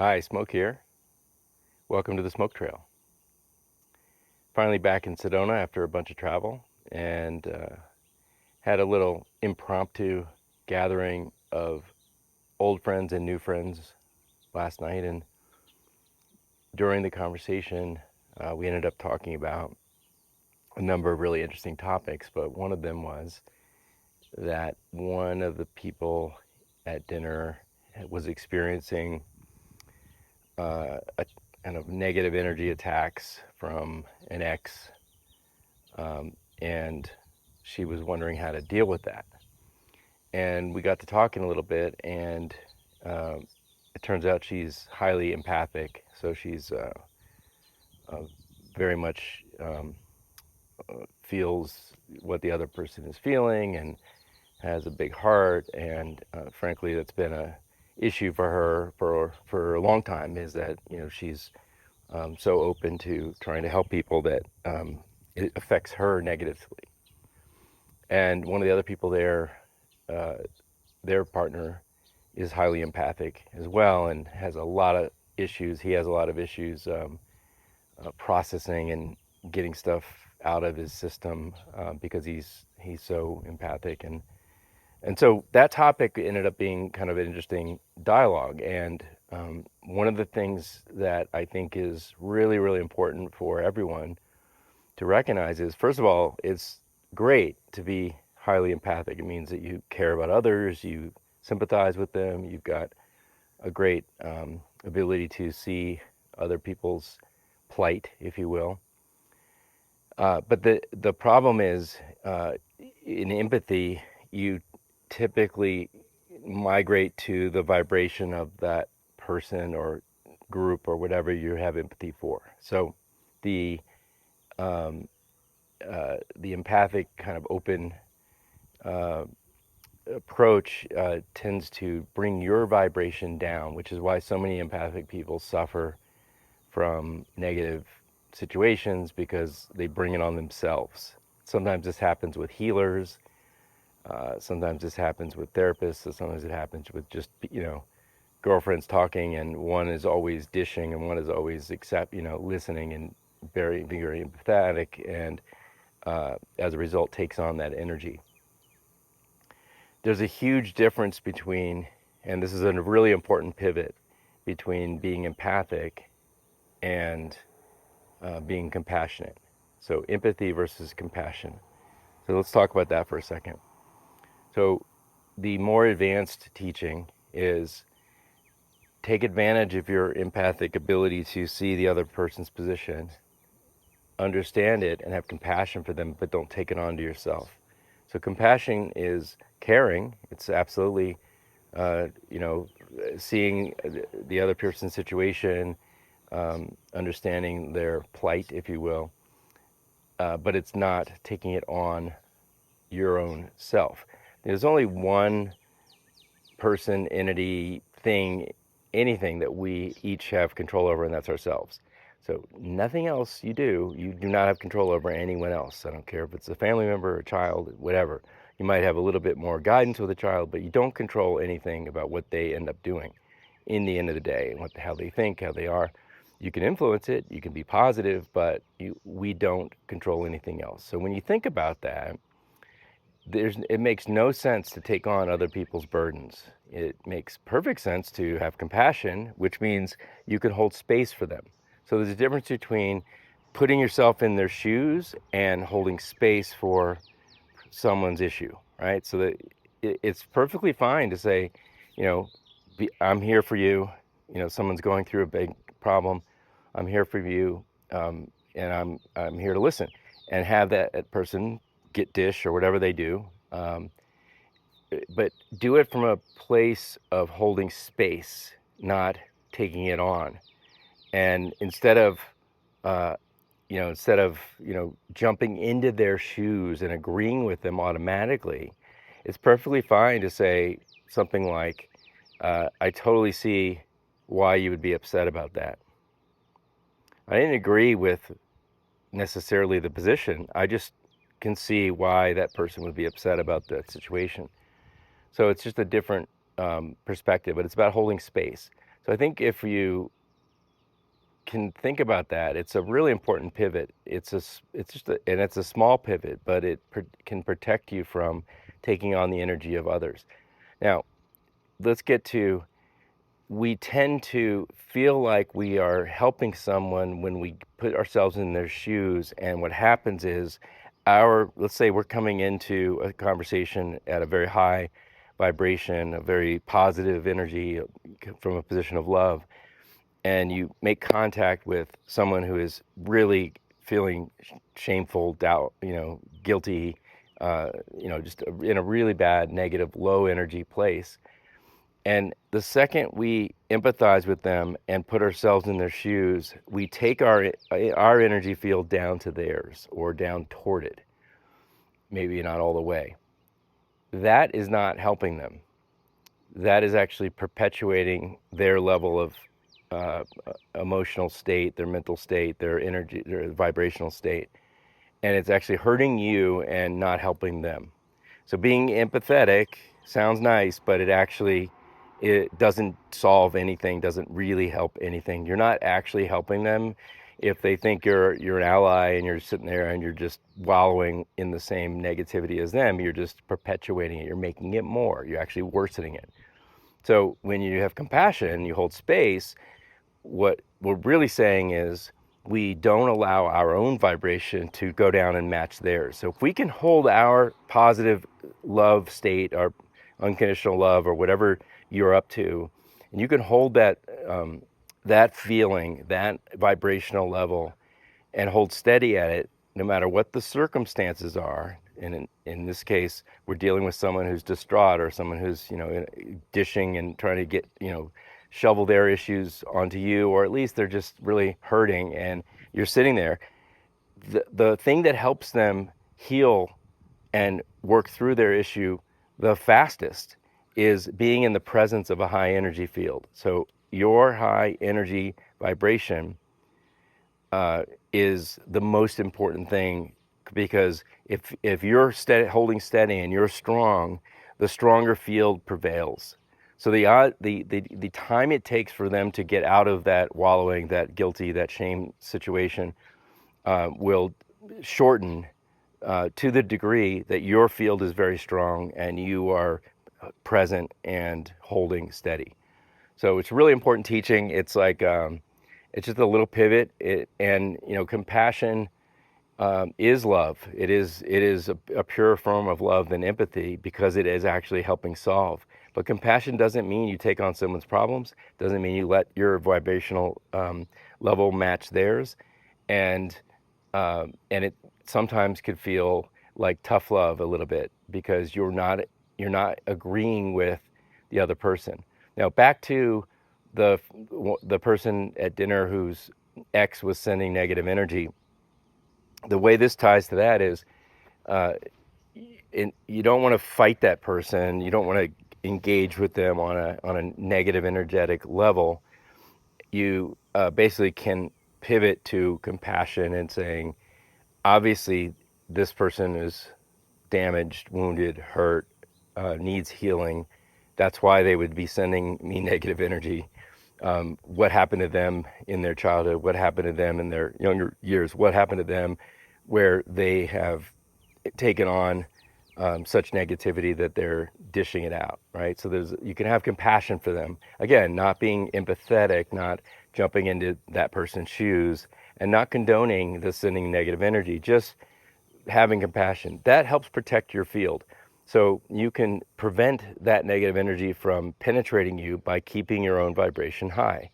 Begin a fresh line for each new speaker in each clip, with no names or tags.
Hi, Smoke here. Welcome to the Smoke Trail. Finally back in Sedona after a bunch of travel and had a little impromptu gathering of old friends and new friends last night. And during the conversation, we ended up talking about a number of really interesting topics, but one of them was that one of the people at dinner was experiencing a kind of negative energy attacks from an ex, and she was wondering how to deal with that. And we got to talking a little bit, and it turns out she's highly empathic, so she's very much feels what the other person is feeling and has a big heart. And frankly, that's been a issue for her for a long time, is that she's so open to trying to help people that it affects her negatively. And one of the other people there, uh, their partner, is highly empathic as well and has a lot of issues. He has a lot of issues processing and getting stuff out of his system because he's so empathic. And so that topic ended up being kind of an interesting dialogue. And one of the things that I think is really, really important for everyone to recognize is, first of all, it's great to be highly empathic. It means that you care about others, you sympathize with them, you've got a great ability to see other people's plight, if you will. But the problem is, in empathy, you typically migrate to the vibration of that person or group or whatever you have empathy for. So the um, the empathic kind of open uh, approach tends to bring your vibration down, which is why so many empathic people suffer from negative situations, because they bring it on themselves. Sometimes this happens with healers. Sometimes this happens with therapists. Sometimes it happens with just girlfriends talking, and one is always dishing, and one is always listening and very very empathetic, and as a result takes on that energy. There's a huge difference between, and this is a really important pivot, between being empathic and being compassionate. So empathy versus compassion. So let's talk about that for a second. So the more advanced teaching is take advantage of your empathic ability to see the other person's position, understand it, and have compassion for them, but don't take it onto yourself. So compassion is caring. It's absolutely, seeing the other person's situation, understanding their plight, if you will, but it's not taking it on your own self. There's only one person, entity, thing, anything that we each have control over, and that's ourselves. So nothing else you do not have control over anyone else. I don't care if it's a family member, a child, whatever. You might have a little bit more guidance with a child, but you don't control anything about what they end up doing in the end of the day, and how they think, how they are. You can influence it, you can be positive, but we don't control anything else. So when you think about that, it makes no sense to take on other people's burdens. It makes perfect sense to have compassion, which means you can hold space for them. So there's a difference between putting yourself in their shoes and holding space for someone's issue, right? So that it's perfectly fine to say, I'm here for you. Someone's going through a big problem. I'm here for you, and I'm here to listen, and have that person get dish or whatever they do, but do it from a place of holding space, not taking it on. And uh, instead of jumping into their shoes and agreeing with them automatically, it's perfectly fine to say something like, "I totally see why you would be upset about that. I didn't agree with necessarily the position. I just can see why that person would be upset about that situation." So it's just a different perspective, but it's about holding space. So I think if you can think about that, it's a really important pivot. It's just and it's a small pivot, but it can protect you from taking on the energy of others. Now, let's get to, we tend to feel like we are helping someone when we put ourselves in their shoes. And what happens is, let's say we're coming into a conversation at a very high vibration, a very positive energy from a position of love, and you make contact with someone who is really feeling shameful, doubt, guilty, just in a really bad, negative, low energy place. And the second we empathize with them and put ourselves in their shoes, we take our energy field down to theirs or down toward it, maybe not all the way. That is not helping them. That is actually perpetuating their level of uh, emotional state, their mental state, their energy, their vibrational state. And it's actually hurting you and not helping them. So being empathetic sounds nice, but it doesn't solve anything, doesn't really help anything. You're not actually helping them if they think you're an ally and you're sitting there and you're just wallowing in the same negativity as them. You're just perpetuating it. You're making it more. You're actually worsening it. So when you have compassion, you hold space, what we're really saying is we don't allow our own vibration to go down and match theirs. So if we can hold our positive love state, our unconditional love, or whatever you're up to, and you can hold that feeling, that vibrational level, and hold steady at it, no matter what the circumstances are. And in this case, we're dealing with someone who's distraught or someone who's, dishing and trying to get, shovel their issues onto you, or at least they're just really hurting and you're sitting there. The thing that helps them heal and work through their issue the fastest is being in the presence of a high energy field. So your high energy vibration is the most important thing, because if you're holding steady and you're strong, the stronger field prevails. So the time it takes for them to get out of that wallowing, that guilty, that shame situation will shorten to the degree that your field is very strong and you are present and holding steady. So it's really important teaching. It's like it's just a little pivot. And compassion is love. It is a purer form of love than empathy, because it is actually helping solve. But compassion doesn't mean you take on someone's problems. Doesn't mean you let your vibrational level match theirs, and it sometimes could feel like tough love a little bit, because you're not agreeing with the other person. Now back to the person at dinner whose ex was sending negative energy. The way this ties to that is, uh, you don't want to fight that person. You don't want to engage with them on a negative energetic level. You basically can pivot to compassion and saying, obviously, this person is damaged, wounded, hurt, needs healing. That's why they would be sending me negative energy. What happened to them in their childhood? What happened to them in their younger years? What happened to them where they have taken on such negativity that they're dishing it out, right? So you can have compassion for them. Again, not being empathetic, not jumping into that person's shoes, and not condoning the sending negative energy, just having compassion. That helps protect your field. So you can prevent that negative energy from penetrating you by keeping your own vibration high.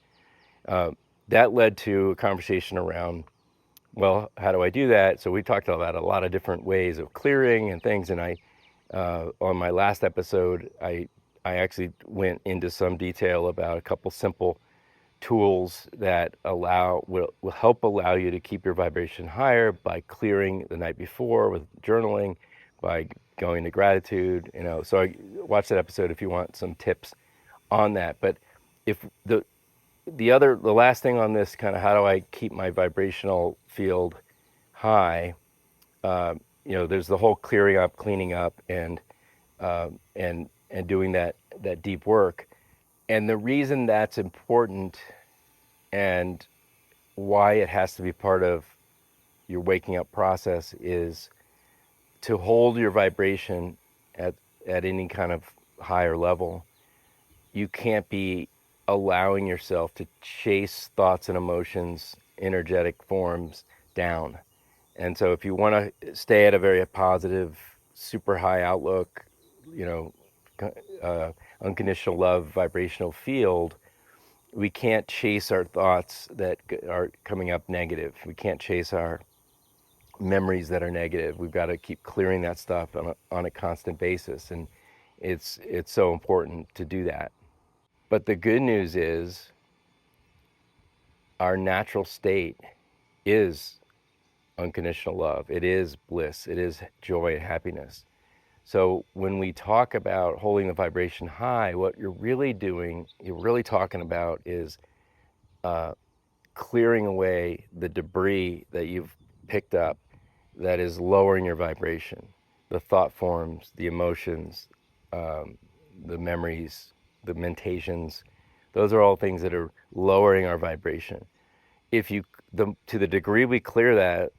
Uh, that led to a conversation around, well, how do I do that? So we talked about a lot of different ways of clearing and things. And on my last episode, I actually went into some detail about a couple simple tools that will help allow you to keep your vibration higher by clearing the night before with journaling, by going to gratitude. So watch that episode if you want some tips on that. But if the last thing on this, kind of how do I keep my vibrational field high, there's the whole clearing up, cleaning up, and doing that deep work. And the reason that's important and why it has to be part of your waking up process is to hold your vibration at, at any kind of higher level. You can't be allowing yourself to chase thoughts and emotions, energetic forms down. And so if you want to stay at a very positive, super high outlook, you know, uh, unconditional love vibrational field, we can't chase our thoughts that are coming up negative. We can't chase our memories that are negative. We've got to keep clearing that stuff on a constant basis. And it's so important to do that. But the good news is our natural state is unconditional love. It is bliss. It is joy and happiness. So when we talk about holding the vibration high, what you're really doing, you're really talking about is clearing away the debris that you've picked up that is lowering your vibration, the thought forms, the emotions, the memories, the mentations. Those are all things that are lowering our vibration. If you, to the degree we clear that,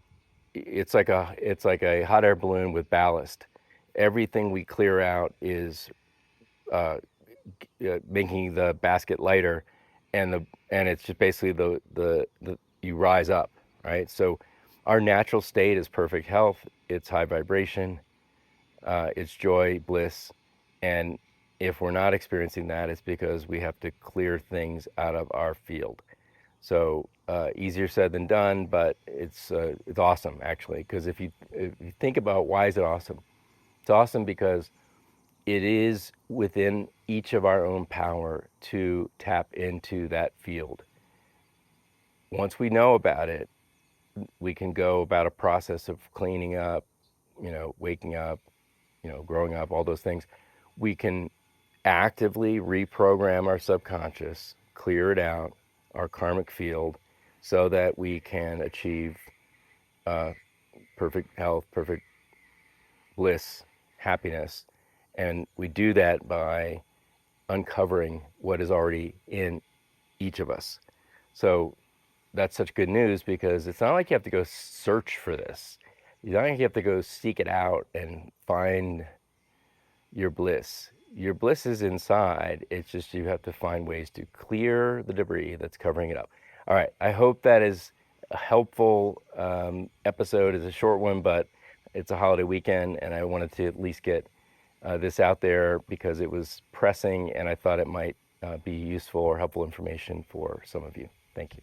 it's like a hot air balloon with ballast. Everything we clear out is making the basket lighter, and it's just basically the you rise up, right? So our natural state is perfect health. It's high vibration. It's joy, bliss, and if we're not experiencing that, it's because we have to clear things out of our field. So easier said than done, but it's awesome actually. Because if you think about why is it awesome, it's awesome because it is within each of our own power to tap into that field. Once we know about it, we can go about a process of cleaning up, waking up, growing up, all those things. We can actively reprogram our subconscious, clear it out, our karmic field, so that we can achieve perfect health, perfect bliss, happiness. And we do that by uncovering what is already in each of us. So that's such good news because it's not like you have to go search for this. You don't like you have to go seek it out and find your bliss. Your bliss is inside. It's just you have to find ways to clear the debris that's covering it up. All right. I hope that is a helpful episode. It's a short one, but it's a holiday weekend, and I wanted to at least get this out there because it was pressing, and I thought it might be useful or helpful information for some of you. Thank you.